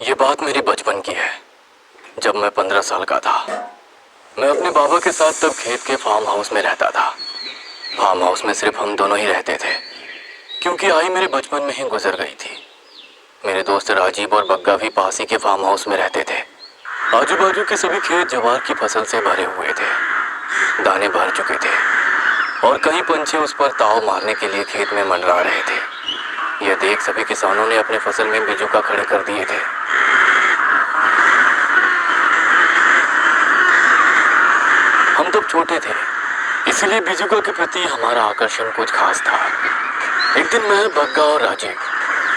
ये बात मेरी बचपन की है। जब मैं 15 साल का था, मैं अपने बाबा के साथ तब खेत के फार्म हाउस में रहता था। फार्म हाउस में सिर्फ हम दोनों ही रहते थे, क्योंकि आई मेरे बचपन में ही गुजर गई थी। मेरे दोस्त राजीव और बग्गा भी पास ही के फार्म हाउस में रहते थे। आजू बाजू के सभी खेत ज्वार की फसल से भरे हुए थे, दाने भर चुके थे और कई पंछी उस पर ताव मारने के लिए खेत में मंडरा रहे थे। यह देख सभी किसानों ने अपने फसल में बिजुका खड़े कर दिए थे। हम तब छोटे थे, इसीलिए बिजुका के प्रति हमारा आकर्षण कुछ खास था। एक दिन मैं, बग्गा और राजीव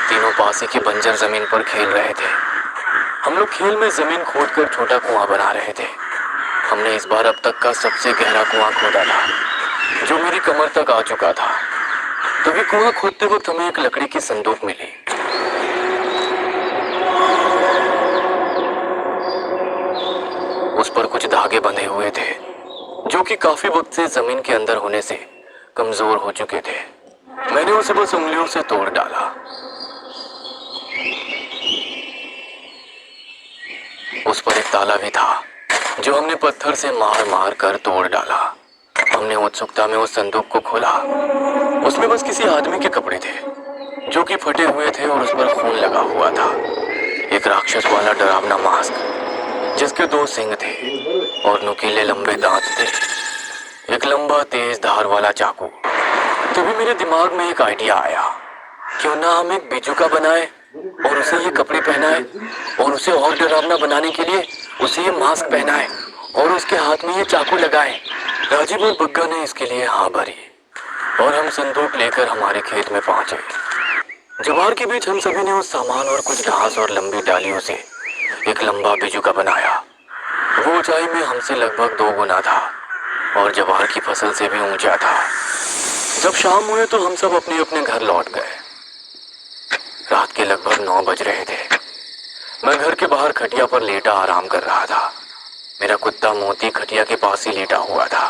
तीनों पास ही की बंजर जमीन पर खेल रहे थे। हम लोग खेल में जमीन खोदकर छोटा कुआं बना रहे थे। हमने इस बार अब तक का सबसे गहरा कुआं खोदा था, जो मेरी कमर तक आ चुका था। तभी कुआं खोदते वक्त हमें एक लकड़ी की संदूक मिली। उस पर कुछ धागे बंधे हुए थे, जो कि काफी वक्त से जमीन के अंदर होने से कमजोर हो चुके थे। मैंने उसे बस उंगलियों से तोड़ डाला। उस पर एक ताला भी था, जो हमने पत्थर से मार मार कर तोड़ डाला। हमने उत्सुकता में उस संदूक को खोला। उसमें बस किसी आदमी के कपड़े थे, जो कि फटे हुए थे और उस पर खून लगा हुआ था। एक राक्षस वाला डरावना मास्क, जिसके 2 सींग थे और नुकीले लंबे दांत थे। एक लंबा तेज धार वाला चाकू। तभी मेरे दिमाग में एक आइडिया आया, क्यों ना हम एक बिजुका बनाए और उसे ये कपड़े पहनाए और उसे और डरावना बनाने के लिए उसे ये मास्क पहनाए और उसके हाथ में ये चाकू लगाए। राजीव और बग्गा ने इसके लिए हाँ भरी और हम संदूक लेकर हमारे खेत में पहुंचे। जवार के बीच हम सभी ने उस सामान और कुछ घास और लंबी डालियों से एक लंबा बिजुका बनाया। वो ऊंचाई में हमसे लगभग 2 गुना था और जवार की फसल से भी ऊंचा था। जब शाम हुए तो हम सब अपने अपने घर लौट गए। रात के लगभग 9 बज रहे थे। मैं घर के बाहर खटिया पर लेटा आराम कर रहा था। मेरा कुत्ता मोती खटिया के पास ही लेटा हुआ था।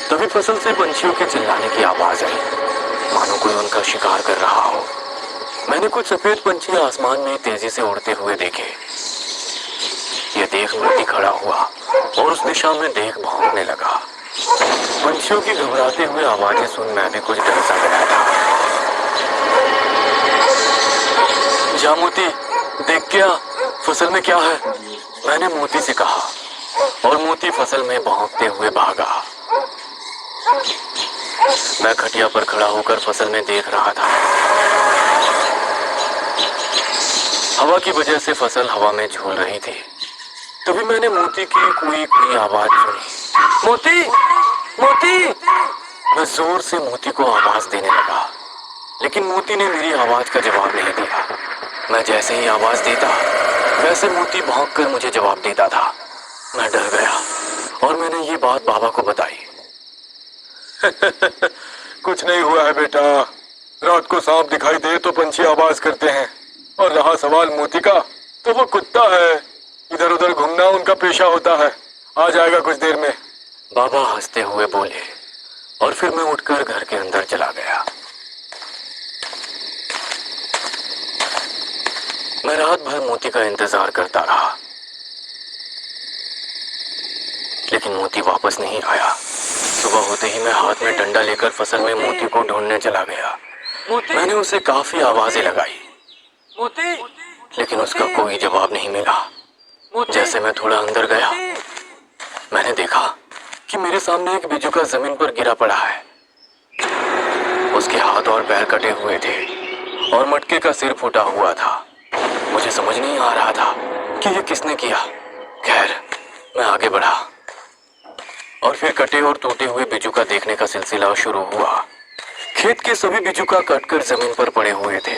तभी फसल से पंछियों के चिल्लाने की आवाज आई, मानो कोई उनका शिकार कर रहा हो। मैंने कुछ सफेद पंछी आसमान में तेजी से उड़ते हुए देखे। यह देख मोती खड़ा हुआ और उस दिशा में देख भौंकने लगा। पंछियों की घबराते हुए आवाजें सुन मैं भी कुछ डर सा गया था। जा मोती, देख क्या फसल में क्या है, मैंने मोती से कहा और मोती फसल में भौंकते हुए भागा। मैं खटिया पर खड़ा होकर फसल में देख रहा था। हवा की वजह से फसल हवा में झूल रही थी। तभी मैंने मोती की कोई कोई आवाज सुनी, मोती मोती। मैं जोर से मोती को आवाज देने लगा, लेकिन मोती ने मेरी आवाज का जवाब नहीं दिया। मैं जैसे ही आवाज देता, वैसे मोती भौंक कर मुझे जवाब देता था। मैं डर गया और मैंने ये बात बाबा को बताई। कुछ नहीं हुआ है बेटा, रात को सांप दिखाई दे तो पंछी आवाज करते हैं, और रहा सवाल मोती का, तो वो कुत्ता है, इधर उधर घूमना उनका पेशा होता है, आ जाएगा कुछ देर में। बाबा हंसते हुए बोले और फिर मैं उठकर घर के अंदर चला गया। मैं रात भर मोती का इंतजार करता रहा, लेकिन मोती वापस नहीं आया। सुबह होते ही मैं हाथ में डंडा लेकर फसल में मोती को ढूंढने चला गया। मैंने उसे काफी आवाजें लगाई, लेकिन उसका कोई जवाब नहीं मिला। जैसे मैं थोड़ा अंदर गया, मैंने देखा कि मेरे सामने एक बिजुका जमीन पर गिरा पड़ा है। उसके हाथ और पैर कटे हुए थे और मटके का सिर फूटा हुआ था। मुझे समझ नहीं आ रहा था कि ये किसने किया। खैर, मैं आगे बढ़ा और फिर कटे और टूटे हुए बिजुका देखने का सिलसिला शुरू हुआ। खेत के सभी बिजुका कटकर जमीन पर पड़े हुए थे।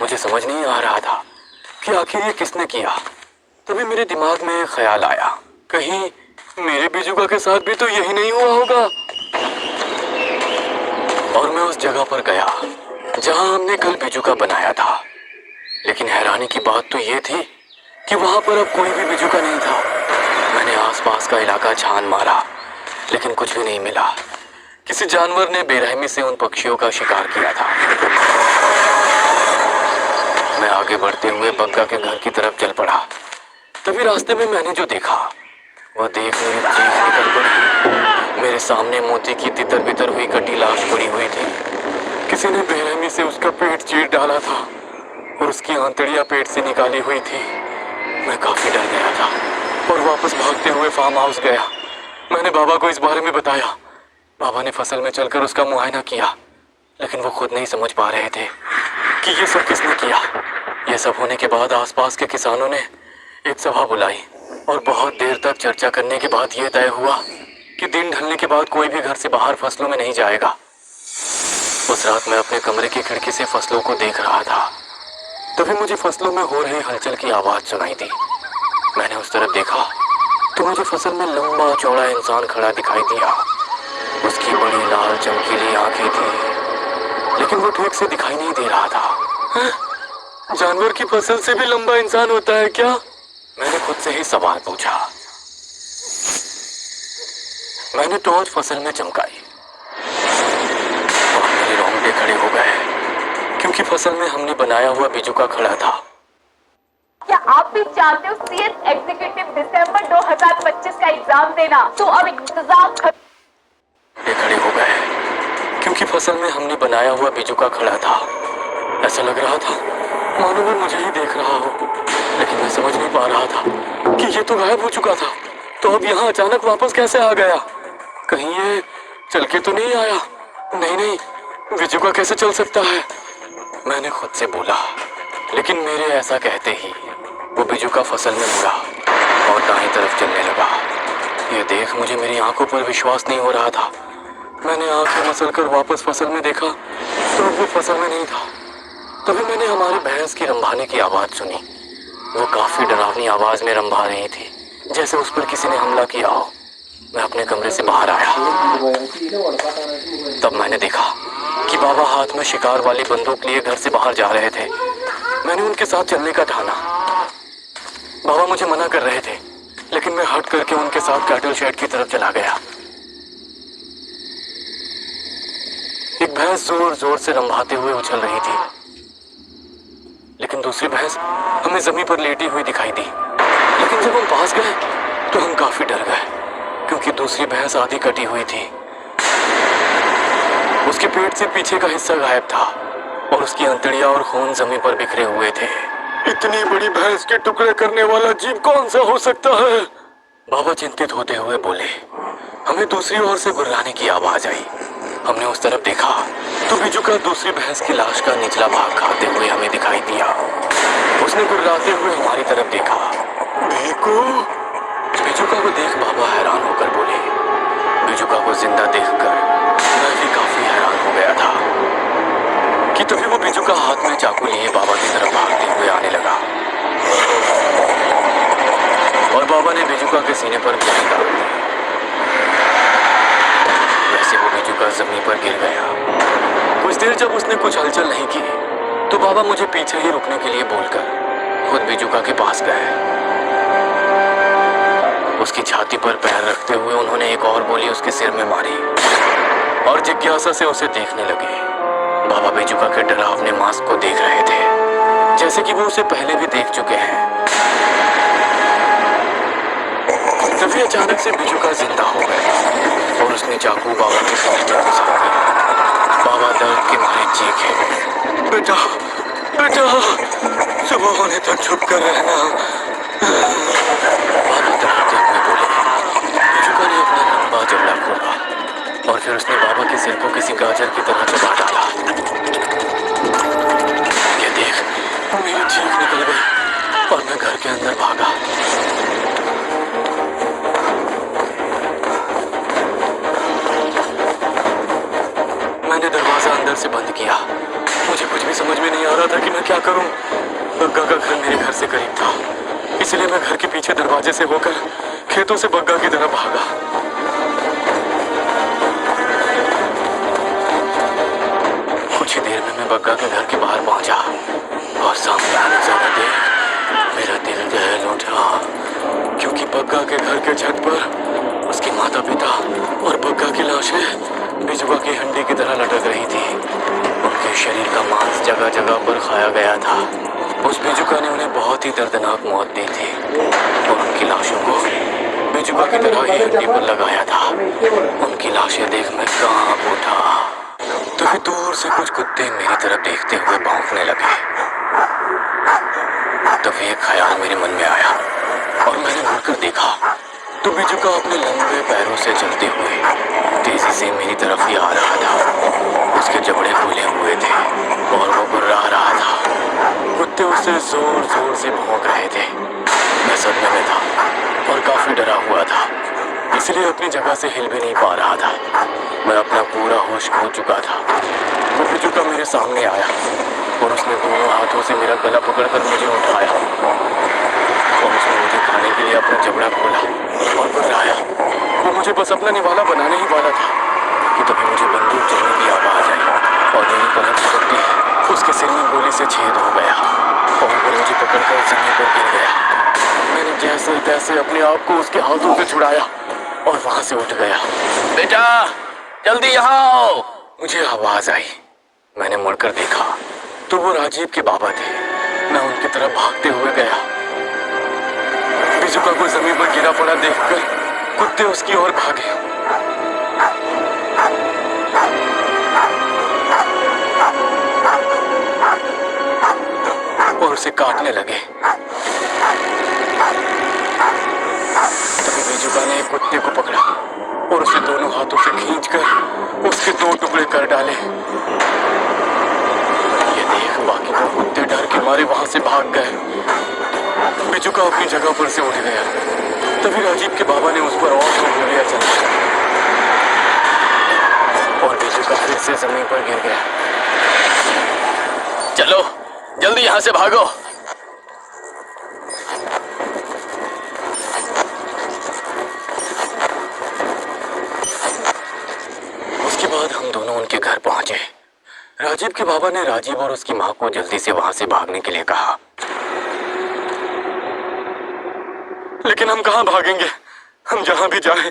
मुझे समझ नहीं आ रहा था कि आखिर ये किसने किया। तभी मेरे दिमाग में एक ख्याल आया, कहीं मेरे बिजुका के साथ भी तो यही नहीं हुआ होगा। और मैं उस जगह पर गया जहां हमने कल बिजुका बनाया था। लेकिन हैरानी की बात तो ये थी कि वहां पर अब कोई भी बिजुका नहीं था। मैंने आसपास का इलाका छान मारा, लेकिन कुछ भी नहीं मिला। किसी जानवर ने बेरहमी से उन पक्षियों का शिकार किया था। मैं आगे आगे बढ़ते हुए बग्गा के घर की तरफ चल पड़ा। तभी रास्ते में मैंने जो देखा वह देख मेरी चीख निकल पड़ी। मेरे सामने मोती की तितर बितर हुई कटी लाश पड़ी हुई थी। किसी ने बेरहमी से उसका पेट चीर डाला था और उसकी आंतड़ियां पेट से निकाली हुई थी। मैं काफी डर गया था और वापस भागते हुए फार्म हाउस गया। मैंने बाबा को इस बारे में बताया। बाबा ने फसल में चलकर उसका मुआयना किया, लेकिन वो खुद नहीं समझ पा रहे थे कि ये सब किसने किया। ये सब होने के बाद आसपास के किसानों ने एक सभा बुलाई और बहुत देर तक चर्चा करने के बाद ये तय हुआ कि दिन ढलने के बाद कोई भी घर से बाहर फसलों में नहीं जाएगा। उस रात मैं अपने कमरे की खिड़की से फसलों को देख रहा था। तभी मुझे फसलों में हो रही हलचल की आवाज सुनाई दी। मैंने उस तरफ देखा तो मुझे फसल में लंबा चौड़ा इंसान खड़ा दिखाई दिया। उसकी बड़ी लाल चमकीली आंखें थी, लेकिन वो ठीक से दिखाई नहीं दे रहा था। जानवर की फसल से भी लंबा इंसान होता है क्या? मैंने खुद से ही सवाल पूछा। मैंने टॉर्च फसल में चमकाई और मेरे रोंगटे खड़े हो गए, क्योंकि फसल में हमने बनाया हुआ बिजुका खड़ा था। क्या आप भी चाहते हो सीएस एग्जीक्यूटिव दिसंबर 2025 का एग्जाम देना? तो अब इंतजाम खड़े हो गए, क्योंकि फसल में हमने बनाया हुआ बिजुका खड़ा था। ऐसा लग रहा था मानो वो मुझे ही देख रहा हो, लेकिन मैं समझ नहीं पा रहा था कि ये तो गायब हो चुका था, तो अब यहाँ अचानक वापस कैसे आ गया? कहीं ये चल के तो नहीं आया? नहीं, बिजुका कैसे चल सकता है? मैंने खुद से बोला, लेकिन मेरे ऐसा कहते ही वो बिजुका फसल में मुड़ा और दाईं तरफ चलने लगा। यह देख मुझे मेरी आंखों पर विश्वास नहीं हो रहा था। मैंने आंखें मसलकर वापस फसल में देखा तो वो फसल में नहीं था। तभी मैंने हमारी भैंस की रंभाने की आवाज सुनी। वो काफी डरावनी आवाज में रंभा रही थी, जैसे उस पर किसी ने हमला किया हो। मैं अपने कमरे से बाहर आया। तब मैंने देखा कि बाबा हाथ में शिकार वाली बंदूक लिए घर से बाहर जा रहे थे। मैंने उनके साथ चलने का ठाना। बाबा मुझे मना कर रहे थे, लेकिन मैं हट करके उनके साथ कैटल शेड की तरफ चला गया। एक भैंस जोर जोर से रंभाते हुए उछल रही थी, लेकिन दूसरी भैंस हमें जमीन पर लेटी हुई दिखाई दी। लेकिन जब हम पास गए तो हम काफी डर गए, क्योंकि दूसरी भैंस आधी कटी हुई थी। उसके पेट से पीछे का हिस्सा गायब था और उसकी अंतड़ियां और खून जमीन पर बिखरे हुए थे। इतनी बड़ी भैंस के टुकड़े करने वाला जीव कौन सा हो सकता है? बाबा चिंतित होते हुए बोले। हमें दूसरी ओर से गुर्राने की आवाज आई। हमने उस तरफ देखा तो बिजुका दूसरी भैंस की लाश का निचला भाग खाते हुए हमें दिखाई दिया। उसने गुर्राते हुए हमारी तरफ देखा। बिजुका को देख बाबा हैरान होकर बोले। बिजुका को जिंदा देखकर मैं भी काफी हैरान हो गया था कि तभी वो बिजुका हाथ में चाकू लिए बाबा की तरफ भागते हुए आने लगा और बाबा ने बिजुका के सीने पर गोली दाग दी। वैसे वो बिजुका जमीन पर गिर गया। कुछ देर जब उसने कुछ हलचल नहीं की तो बाबा मुझे पीछे ही रुकने के लिए बोलकर खुद बिजुका के पास गए। उसकी छाती पर पैर रखते हुए उन्होंने एक और गोली उसके सिर में मारी और जिज्ञासा से उसे देखने लगे। बाबा बिजुका के डरावने मास्क को देख रहे थे, जैसे कि वो उसे पहले भी देख चुके हैं। तभी अचानक से बिजुका जिंदा हो गया और उसने चाकू बाबा के सीने में घुसा दिया। बाबा दर्द के मारे चीखे। बेटा, सुबह होने तक छुप कर रहना। बाबा डरते हुए बोले। बिजुका ने अपना लंबा जबड़ा खोला और फिर उसने बाबा के सिर को किसी गाजर की तरह चबा डाला। ये देख मेरी चीख निकल गई और मैं घर के अंदर भागा। मैंने दरवाजा अंदर से बंद किया। मुझे कुछ भी समझ में नहीं आ रहा था कि मैं क्या करूं। बग्गा का घर मेरे घर से करीब था, इसलिए मैं घर के पीछे दरवाजे से होकर खेतों से बग्गा की तरफ भागा। कुछ ही देर में मैं बग्गा के घर के बाहर पहुंचा और सामने आने जाने देख मेरा दिल दहल उठा, क्योंकि बग्गा के घर के छत पर उसके माता पिता और बग्गा की लाशें बिजुका की हंडी की तरह लटक रही थी। उनके शरीर का मांस जगह जगह पर खाया गया था। उस बेजुका ने उन्हें बहुत ही दर्दनाक मौत दी थी और उनकी लाशों को बेजुका की तरह ही हड्डी पर लगाया था। उनकी लाशें देख मैं कांप उठा। तभी दूर से कुछ कुत्ते मेरी तरफ देखते हुए भौंकने लगे। तभी एक ख्याल मेरे मन में आया और मैंने मुड़कर देखा तो बेजुका अपने लंबे पैरों से चलते हुए तेजी से मेरी तरफ ही आ रहा था। उसके जबड़े खुले हुए थे और वो गुर्रा रहा था। कुत्ते उससे जोर जोर से भौंक रहे थे। मैं सदमे में था और काफी डरा हुआ था, इसलिए अपनी जगह से हिल भी नहीं पा रहा था। मैं अपना पूरा होश खो चुका था। वो बेजुका मेरे सामने आया और उसने दोनों हाथों से मेरा गला पकड़कर मुझे उठाया और उसने मुझे खाने के लिए अपना जबड़ा खोला और गुर्राया। वो मुझे बस अपना निवाला बनाने ही वाला था कि तभी मुझे बंदूक चलने की आवाज आई और मेरी पलक पकड़ते उसके सिर में गोली से छेद हो गया और वो मुझे पकड़कर जमीन पर गिर गया। मैंने जैसे तैसे अपने आप को उसके हाथों से छुड़ाया और वहां से उठ गया। बेटा जल्दी यहाँ आओ, मुझे आवाज आई। मैंने मुड़कर देखा तो वो राजीव के बाबा थे। मैं उनकी तरफ भागते हुए गया। बेजुका को जमीन पर गिरा पड़ा देखकर कुत्ते उसकी ओर भागे। और उसे काटने लगे। तभी बेजुका ने एक कुत्ते को पकड़ा और उसे दोनों हाथों से खींचकर उसके 2 टुकड़े कर डाले। ये देख बाकी 2 कुत्ते डर के मारे वहां से भाग गए। बेजुका अपनी जगह पर से उठ गया। तभी राजीव के बाबा ने उस पर और 2 गोलियां चलाई और बेजुका फिर से जमीन पर गिर गया। चलो जल्दी यहां से भागो। उसके बाद हम दोनों उनके घर पहुंचे। राजीव के बाबा ने राजीव और उसकी मां को जल्दी से वहां से भागने के लिए कहा। लेकिन हम कहां भागेंगे? हम जहां भी जाएं,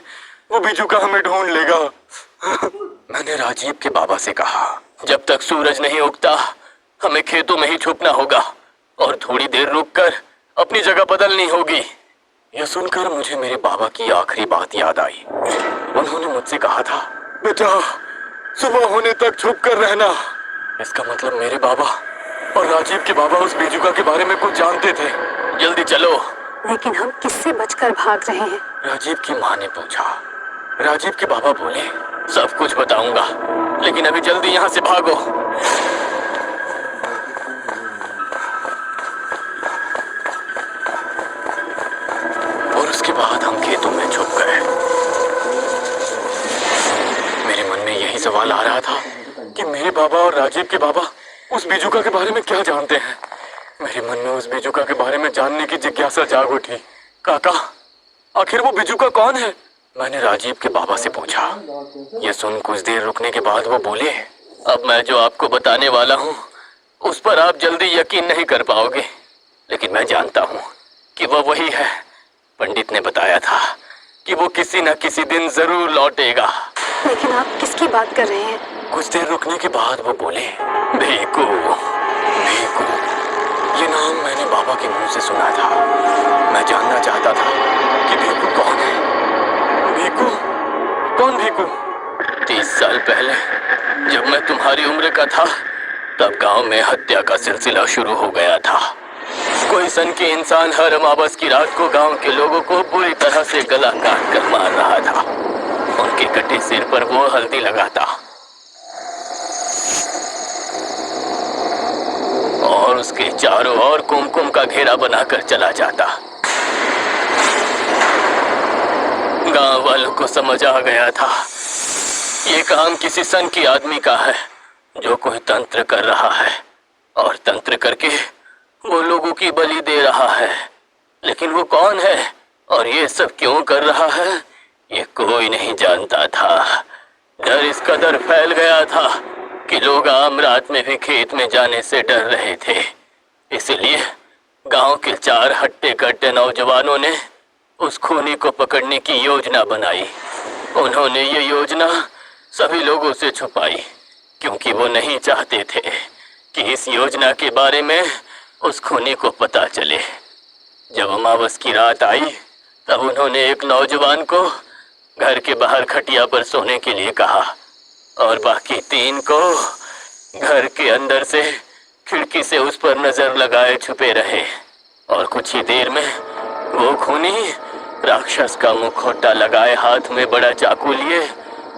वो बेजुका हमें ढूंढ लेगा। मैंने राजीव के बाबा से कहा, जब तक सूरज नहीं उगता हमें खेतों में ही छुपना होगा और थोड़ी देर रुककर अपनी जगह बदलनी होगी। यह सुनकर मुझे मेरे बाबा की आखिरी बात याद आई। उन्होंने मुझसे कहा था, बेटा सुबह होने तक छुप कर रहना। इसका मतलब मेरे बाबा और राजीव के बाबा उस बेजुका के बारे में कुछ जानते थे। जल्दी चलो। लेकिन हम किससे बचकर भाग रहे हैं? राजीव की माँ ने पूछा। राजीव के बाबा बोले, सब कुछ बताऊंगा, लेकिन अभी जल्दी यहाँ से भागो। और उसके बाद हम खेतों में छुप गए। मेरे मन में यही सवाल आ रहा था कि मेरे बाबा और राजीव के बाबा उस बेजुका के बारे में क्या जानते हैं। मेरे मन में उस बेजुका के बारे में जानने की जिज्ञासा जाग उठी। काका, आखिर वो बेजुका कौन है? मैंने राजीव के बाबा से पूछा। ये सुन कुछ देर रुकने के बाद वो बोले, अब मैं जो आपको बताने वाला हूँ उस पर आप जल्दी यकीन नहीं कर पाओगे, लेकिन मैं जानता हूँ कि वो वही है। पंडित ने बताया था कि वो किसी न किसी दिन जरूर लौटेगा। लेकिन आप किसकी बात कर रहे हैं? कुछ देर रुकने के बाद वो बोले, भीकू। भीकू, ये नाम मैंने बाबा के मुंह से सुना था। मैं जानना चाहता था कि भीकू कौन है। भीकू? कौन भीकू? 30 साल पहले जब मैं तुम्हारी उम्र का था तब गांव में हत्या का सिलसिला शुरू हो गया था। कोई सन के इंसान हर अमावस की रात को गांव के लोगों को बुरी तरह से गला काट कर मार रहा था। उनके कटे सिर पर वो हल्दी लगाता और उसके चारों ओर कुमकुम का घेरा बनाकर चला जाता। गांव वालों को समझ आ गया था ये काम किसी सन की आदमी का है जो कोई तंत्र कर रहा है और तंत्र करके वो लोगों की बलि दे रहा है। लेकिन वो कौन है और ये सब क्यों कर रहा है ये कोई नहीं जानता था। डर इस कदर फैल गया था कि लोग आम रात में भी खेत में जाने से डर रहे थे। इसलिए गांव के 4 हट्टे-कट्टे नौजवानों ने उस खूनी को पकड़ने की योजना बनाई। उन्होंने ये योजना सभी लोगों से छुपाई क्योंकि वो नहीं चाहते थे कि इस योजना के बारे में उस खूनी को पता चले। जब अमावस की रात आई तब उन्होंने एक नौजवान को घर के बाहर खटिया पर सोने के लिए कहा और बाकी 3 को घर के अंदर से खिड़की से उस पर नजर लगाए छुपे रहे। और कुछ ही देर में वो खूनी राक्षस का मुखौटा लगाए हाथ में बड़ा चाकू लिए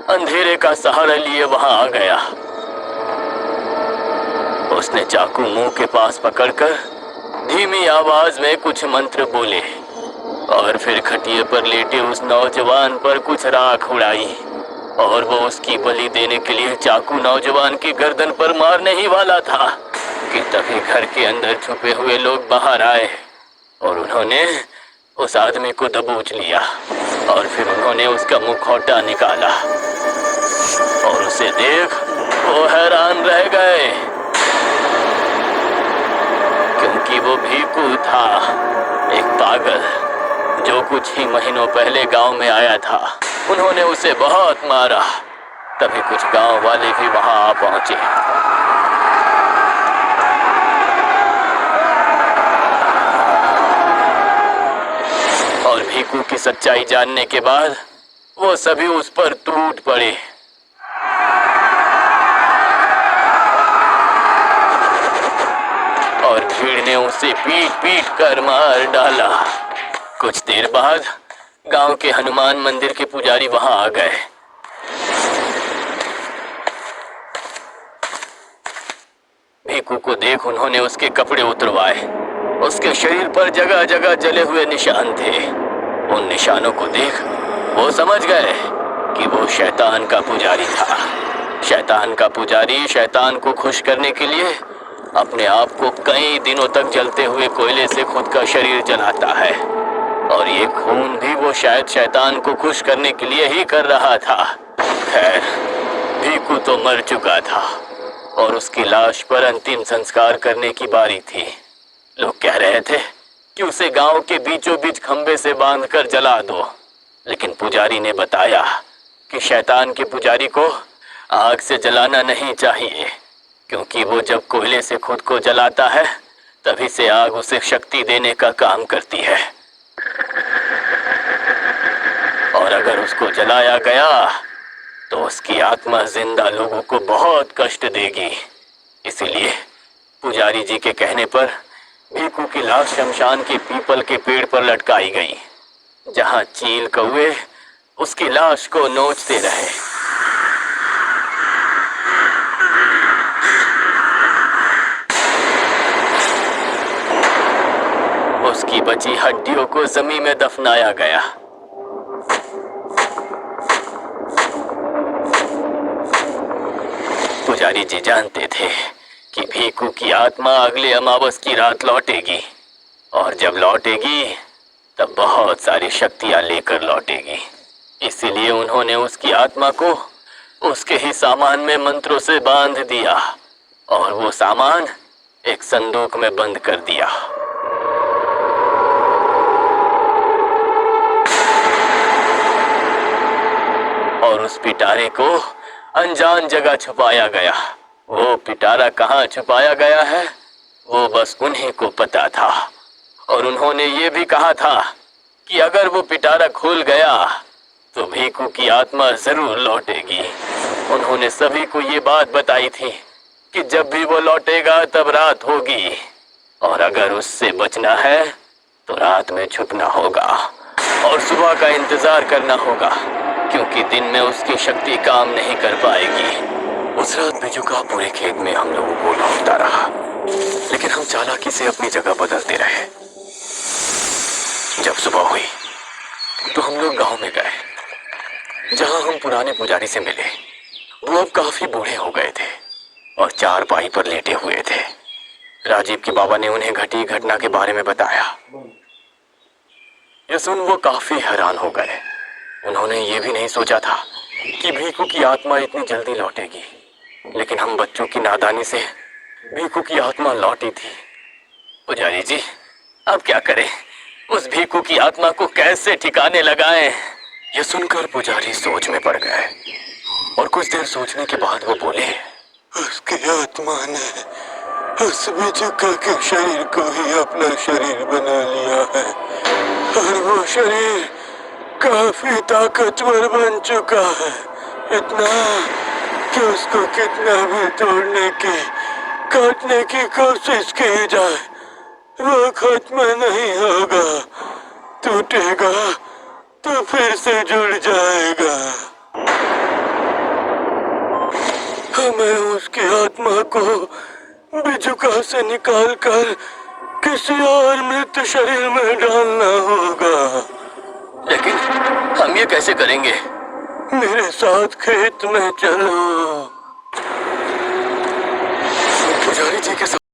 अंधेरे का सहारा लिए वहां आ गया। उसने चाकू मुंह के पास पकड़कर धीमी आवाज में कुछ मंत्र बोले और फिर खटिए पर लेटे उस नौजवान पर कुछ राख उड़ाई और वो उसकी बलि देने के लिए चाकू नौजवान की गर्दन पर मारने ही वाला था कि तभी घर के अंदर छुपे हुए लोग बाहर आए और उन्होंने उस आदमी को दबोच लिया और फिर उन्होंने उसका मुखौटा निकाला और उसे देख वो हैरान रह गए क्योंकि वो भीखू था, एक पागल जो कुछ ही महीनों पहले गांव में आया था। उन्होंने उसे बहुत मारा। तभी कुछ गांव वाले भी वहां आ पहुंचे। और भीखू की सच्चाई जानने के बाद वो सभी उस पर टूट पड़े। और भीड़ ने उसे पीट पीट कर मार डाला। कुछ देर बाद गांव के हनुमान मंदिर के पुजारी वहां आ गए। भीखू को देख उन्होंने उसके कपड़े उतरवाए। उसके शरीर पर जगह जगह जले हुए निशान थे। उन निशानों को देख वो समझ गए कि वो शैतान का पुजारी था। शैतान का पुजारी शैतान को खुश करने के लिए अपने आप को कई दिनों तक जलते हुए कोयले से खुद का शरीर जलाता है और ये खून भी वो शायद शैतान को खुश करने के लिए ही कर रहा था। खैर, भीखू तो मर चुका था और उसकी लाश पर अंतिम संस्कार करने की बारी थी। लोग कह रहे थे कि उसे गांव के बीचों बीच खंबे से बांधकर जला दो, लेकिन पुजारी ने बताया कि शैतान के पुजारी को आग से जलाना नहीं चाहिए क्योंकि वो जब कोयले से खुद को जलाता है तभी से आग उसे शक्ति देने का काम करती है और अगर उसको जलाया गया तो उसकी आत्मा जिंदा लोगों को बहुत कष्ट देगी। इसीलिए पुजारी जी के कहने पर भीखू की लाश शमशान के पीपल के पेड़ पर लटकाई गई, जहां चील कौवे उसकी लाश को नोचते रहे। उसकी बची हड्डियों को जमीन में दफनाया गया। पुजारी जी जानते थे कि भीखू की आत्मा अगले अमावस की रात लौटेगी और जब लौटेगी तब बहुत सारी शक्तियां लेकर लौटेगी। इसीलिए उन्होंने उसकी आत्मा को उसके ही सामान में मंत्रों से बांध दिया और वो सामान एक संदूक में बंद कर दिया। और उस पिटारे को अनजान जगह छुपाया गया। वो पिटारा कहाँ छुपाया गया है वो बस उन्हीं को पता था। और उन्होंने ये भी कहा था कि अगर वो पिटारा खुल गया तो भीखू की आत्मा जरूर लौटेगी। उन्होंने सभी को ये बात बताई थी कि जब भी वो लौटेगा तब रात होगी और अगर उससे बचना है तो रात में छुपना होगा और सुबह का इंतजार करना होगा क्योंकि दिन में उसकी शक्ति काम नहीं कर पाएगी। उस रात बिजुका पूरे खेत में हम लोगों को ढूंढता रहा, लेकिन हम चालाकी से अपनी जगह बदलते रहे। जब सुबह हुई तो हम लोग गांव में गए जहां हम पुराने पुजारी से मिले। वो अब काफी बूढ़े हो गए थे और चारपाई पर लेटे हुए थे। राजीव के बाबा ने उन्हें घटी घटना के बारे में बताया। यह सुन वो काफी हैरान हो गए। उन्होंने ये भी नहीं सोचा था कि भीखू की आत्मा इतनी जल्दी लौटेगी, लेकिन हम बच्चों की नादानी से भीखू की आत्मा लौटी थी। पुजारी जी, अब क्या करें? उस भीखू की आत्मा को कैसे ठिकाने लगाएं? यह सुनकर पुजारी सोच में पड़ गए और कुछ देर सोचने के बाद वो बोले, उसकी आत्मा ने उस बिजुका के शरीर को ही अपना शरीर बना लिया है और वो शरीर काफी ताकतवर बन चुका है, इतना कि उसको कितना भी तोड़ने की काटने की कोशिश की जाए वो खत्म नहीं होगा, टूटेगा तो फिर से जुड़ जाएगा। हमें उसकी आत्मा को बिजुका से निकालकर किसी और मृत शरीर में डालना होगा। लेकिन हम ये कैसे करेंगे? मेरे साथ खेत में चलो। पुजारी जी के साथ